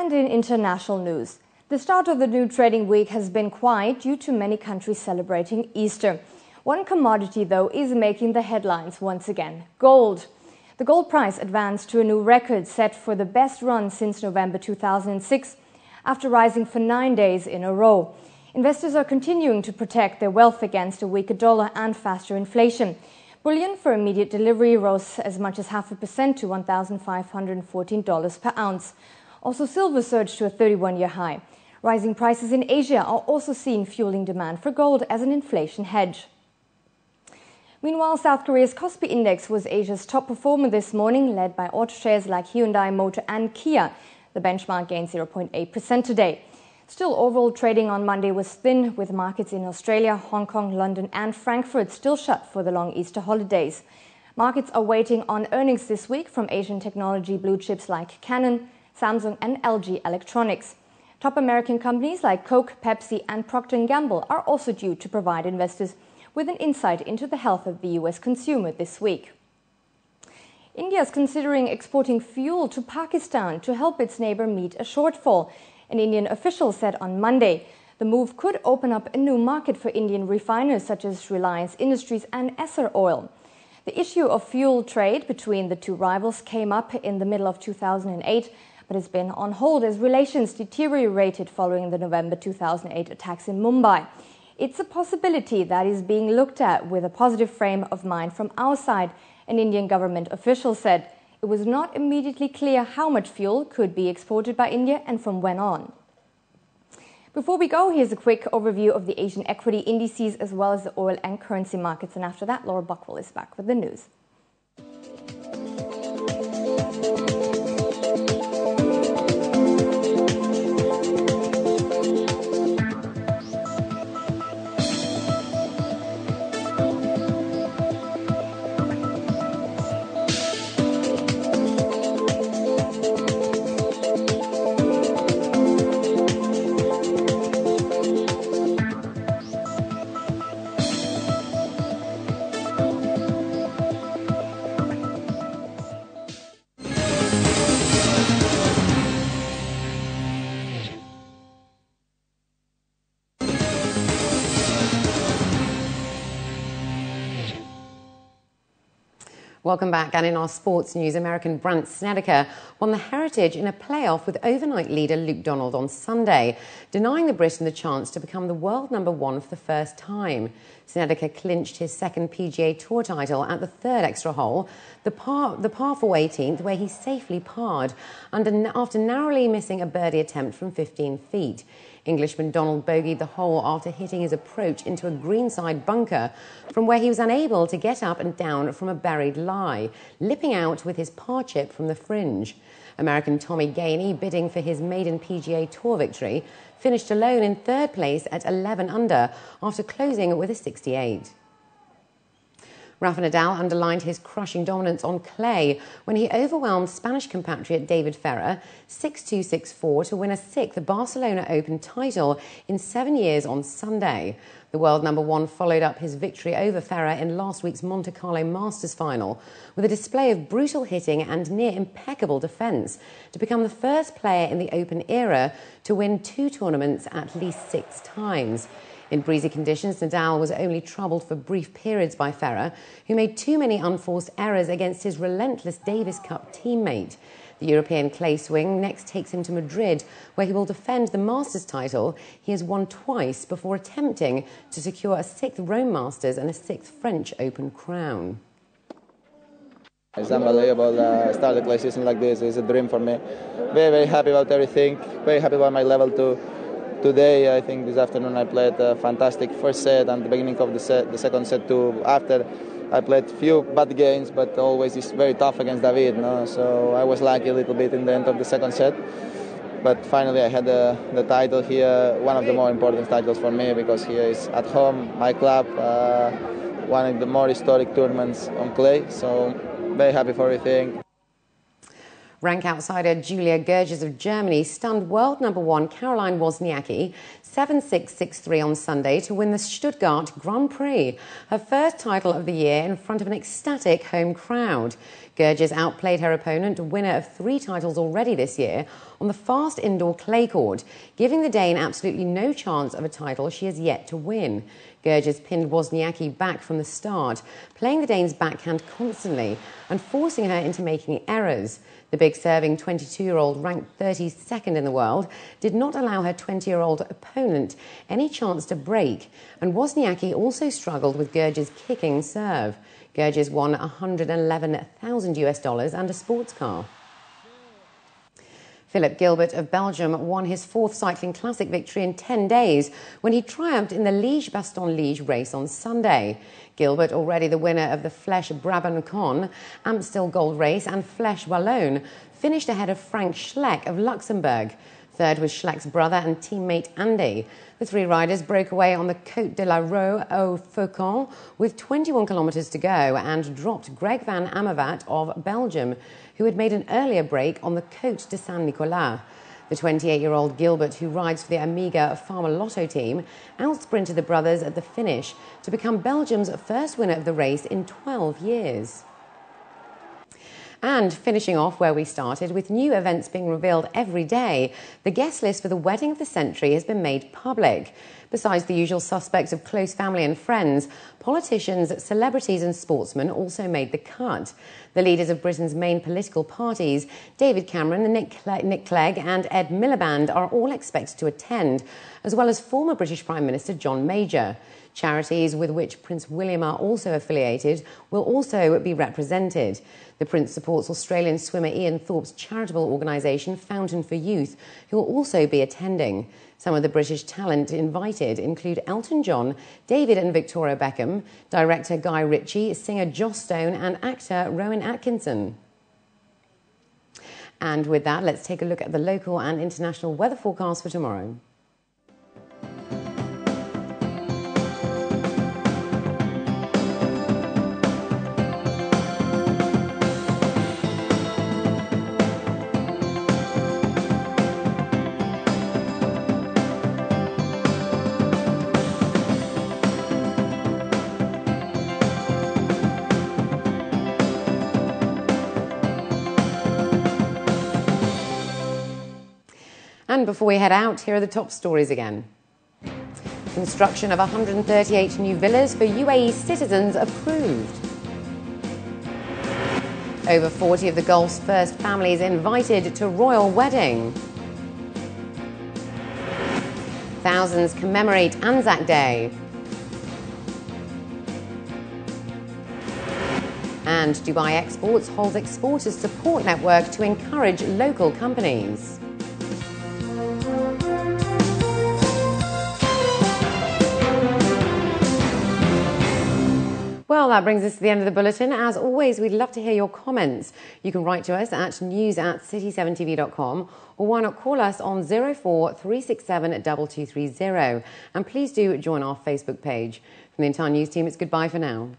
And in international news, the start of the new trading week has been quiet due to many countries celebrating Easter. One commodity, though, is making the headlines once again: gold. The gold price advanced to a new record set for the best run since November 2006, after rising for 9 days in a row. Investors are continuing to protect their wealth against a weaker dollar and faster inflation. Bullion for immediate delivery rose as much as 0.5% to $1,514 per ounce. Also, silver surged to a 31-year high. Rising prices in Asia are also seen fueling demand for gold as an inflation hedge. Meanwhile, South Korea's Kospi Index was Asia's top performer this morning, led by auto shares like Hyundai Motor and Kia. The benchmark gained 0.8% today. Still, overall trading on Monday was thin, with markets in Australia, Hong Kong, London and Frankfurt still shut for the long Easter holidays. Markets are waiting on earnings this week from Asian technology blue chips like Canon, Samsung and LG Electronics. Top American companies like Coke, Pepsi and Procter & Gamble are also due to provide investors with an insight into the health of the US consumer this week. India is considering exporting fuel to Pakistan to help its neighbor meet a shortfall. An Indian official said on Monday the move could open up a new market for Indian refiners such as Reliance Industries and Essar Oil. The issue of fuel trade between the two rivals came up in the middle of 2008, but has been on hold as relations deteriorated following the November 2008 attacks in Mumbai. It's a possibility that is being looked at with a positive frame of mind from our side, an Indian government official said. It was not immediately clear how much fuel could be exported by India and from when on. Before we go, here's a quick overview of the Asian equity indices as well as the oil and currency markets. And after that, Laura Buckwell is back with the news. Welcome back. And in our sports news, American Brandt Snedeker won the Heritage in a playoff with overnight leader Luke Donald on Sunday, denying the Briton the chance to become the world #1 for the first time. Snedeker clinched his second PGA Tour title at the third extra hole, the par for 18th, where he safely parred after narrowly missing a birdie attempt from 15 feet. Englishman Donald bogeyed the hole after hitting his approach into a greenside bunker, from where he was unable to get up and down from a buried lie, lipping out with his par chip from the fringe. American Tommy Gainey, bidding for his maiden PGA Tour victory, finished alone in third place at 11 under after closing with a 68. Rafa Nadal underlined his crushing dominance on clay when he overwhelmed Spanish compatriot David Ferrer 6-2, 6-4 to win a sixth Barcelona Open title in 7 years on Sunday. The world #1 followed up his victory over Ferrer in last week's Monte Carlo Masters final with a display of brutal hitting and near impeccable defence to become the first player in the Open era to win 2 tournaments at least 6 times. In breezy conditions, Nadal was only troubled for brief periods by Ferrer, who made too many unforced errors against his relentless Davis Cup teammate. The European clay swing next takes him to Madrid, where he will defend the Masters title he has won twice before attempting to secure a 6th Rome Masters and a 6th French Open crown. It's unbelievable. Start the clay season like this is a dream for me. Very, very happy about everything. Very happy about my level too. Today, I think this afternoon I played a fantastic first set and the beginning of the second set too. After I played few bad games, but always it's very tough against David. No? So I was lucky a little bit in the end of the second set. But finally I had the title here, one of the more important titles for me because here is at home, my club, one of the more historic tournaments on clay. So very happy for everything. Rank outsider Julia Gerges of Germany stunned world number one Caroline Wozniacki 7-6, 6-3 on Sunday to win the Stuttgart Grand Prix, her first title of the year in front of an ecstatic home crowd. Gerges outplayed her opponent, winner of 3 titles already this year, on the fast indoor clay court, giving the Dane absolutely no chance of a title she has yet to win. Gerges pinned Wozniacki back from the start, playing the Dane's backhand constantly and forcing her into making errors. The big serving 22-year-old, ranked 32nd in the world, did not allow her 20-year-old opponent any chance to break, and Wozniacki also struggled with Gerges' kicking serve. Gerges won $111,000 and a sports car. Philip Gilbert of Belgium won his 4th cycling classic victory in 10 days when he triumphed in the Liège-Bastogne-Liège race on Sunday. Gilbert, already the winner of the Flèche-Brabant-Conne, Amstel Gold Race and Flèche Wallonne, finished ahead of Frank Schleck of Luxembourg. Third was Schleck's brother and teammate Andy. The 3 riders broke away on the Côte de la Roue au Faucon with 21 kilometres to go and dropped Greg van Amervat of Belgium, who had made an earlier break on the Côte de Saint-Nicolas. The 28-year-old Gilbert, who rides for the Amiga Pharma Lotto team, outsprinted the brothers at the finish to become Belgium's first winner of the race in 12 years. And finishing off where we started, with new events being revealed every day, the guest list for the wedding of the century has been made public. Besides the usual suspects of close family and friends, politicians, celebrities and sportsmen also made the cut. The leaders of Britain's main political parties, David Cameron, Nick Clegg and Ed Miliband, are all expected to attend, as well as former British Prime Minister John Major. Charities with which Prince William are also affiliated will also be represented. The Prince supports Australian swimmer Ian Thorpe's charitable organisation Fountain for Youth, who will also be attending. Some of the British talent invited include Elton John, David and Victoria Beckham, director Guy Ritchie, singer Joss Stone and actor Rowan Atkinson. And with that, let's take a look at the local and international weather forecast for tomorrow. And before we head out, here are the top stories again. Construction of 138 new villas for UAE citizens approved. Over 40 of the Gulf's first families invited to royal wedding. Thousands commemorate Anzac Day. And Dubai Exports holds exporters support network to encourage local companies. Well, that brings us to the end of the bulletin. As always, we'd love to hear your comments. You can write to us at news@city7tv.com, or why not call us on 04367 2230. And please do join our Facebook page. From the entire news team, it's goodbye for now.